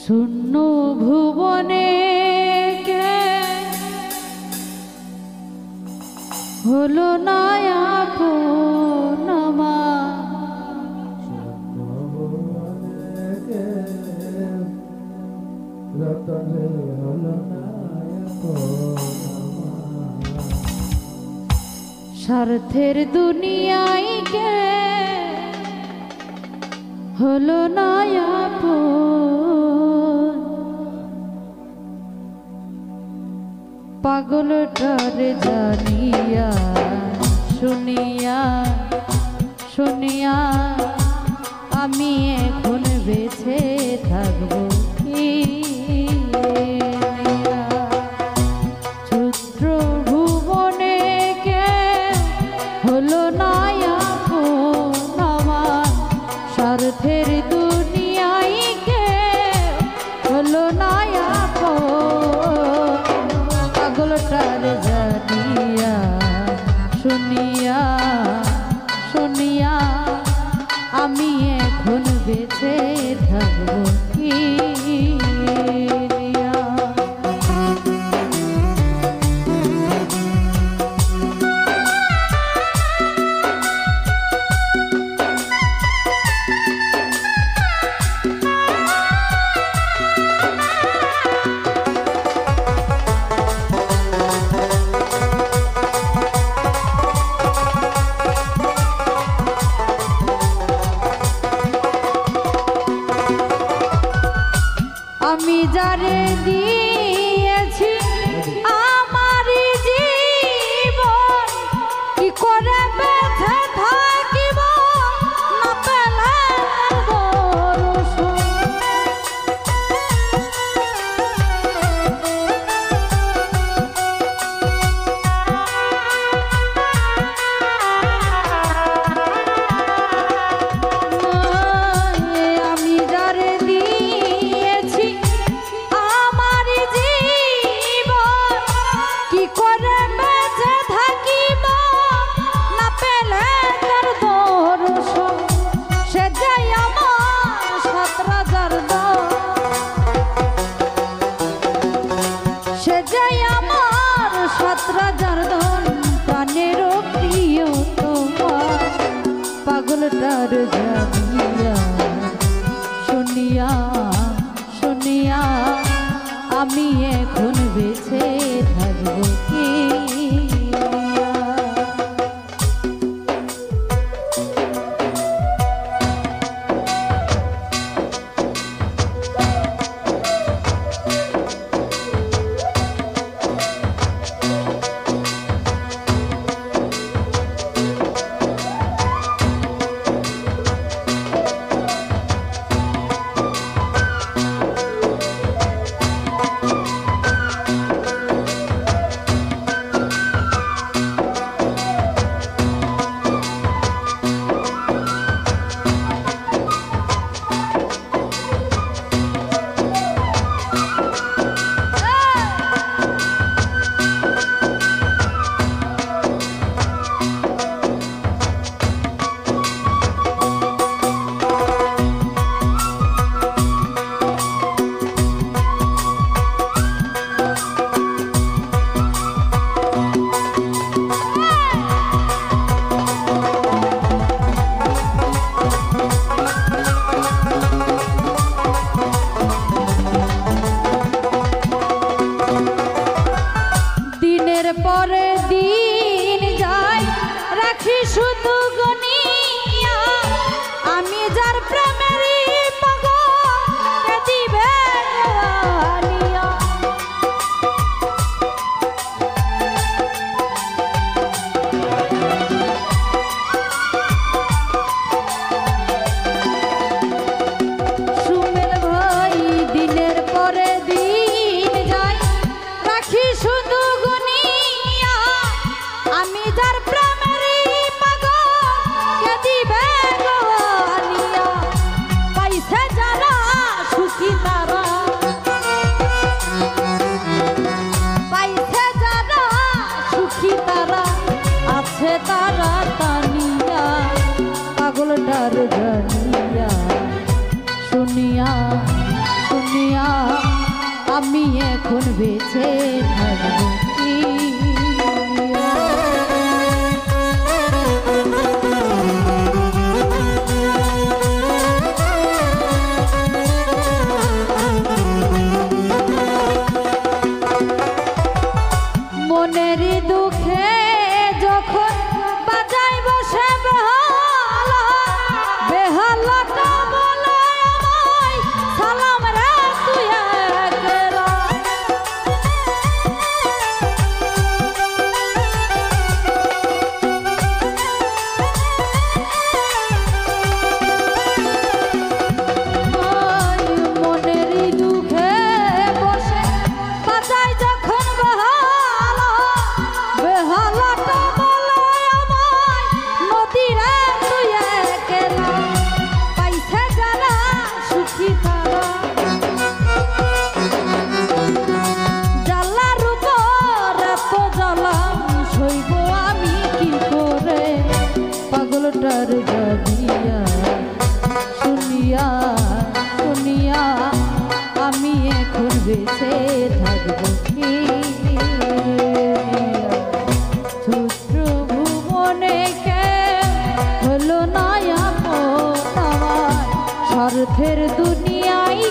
শূন্য ভুবনে কে হলো না আপন স্বার্থের দুনিয়ায় কে হলো না আপন পাগলটার জানিয়া শুনিয়া শুনিয়া আমি এখন বেঁচে থাকবো কি ছুত্র ভুবনে কে হলো না আপন আমার স্বার্থের দুনিয়ায় কে হলো না আপন পাগলটার জানিয়া শুনিয়া শুনিয়া আমি এখন বেঁচে থাকবো কি আমি যারে দিয়েছি আমার জীবন কি করে বেঁচে থাকিব না পেলে আমি যারে দিয়েছি আমার জীবন কি করে বেঁচে থাকিব না পেলে তার দর্শন সে যাই আমার ৭,০০০ সে যাই আমার ৭,০০০ প্রাণের প্রিয় তোমার পাগলটার জানিয়া শুনিয়া শুনিয়া আমি এখন বেঁচে থাকবো কি এখন বেঁচে থাকবো কি? মনের দুঃখে যখন বাজাই বসে বেহালা, বেহালাটা বলে আমায় সালাম রে তুই একলা। মনের দুঃখে বসে বাজাই যখন বেহালা, বেহালাটা বলে আমায় নদী রে তুই একলা। পাইছে যারা সুখী তারা, জ্বালার উপর এত জ্বালা সইব আমি কি করে? পাগলটার জানিয়া শুনিয়া শুনিয়া আমি এখন বেঁচে থাকবো কি? ছোট্ট ভুবনে কে হলো না আপন আমার, স্বার্থের দুনিয়ায়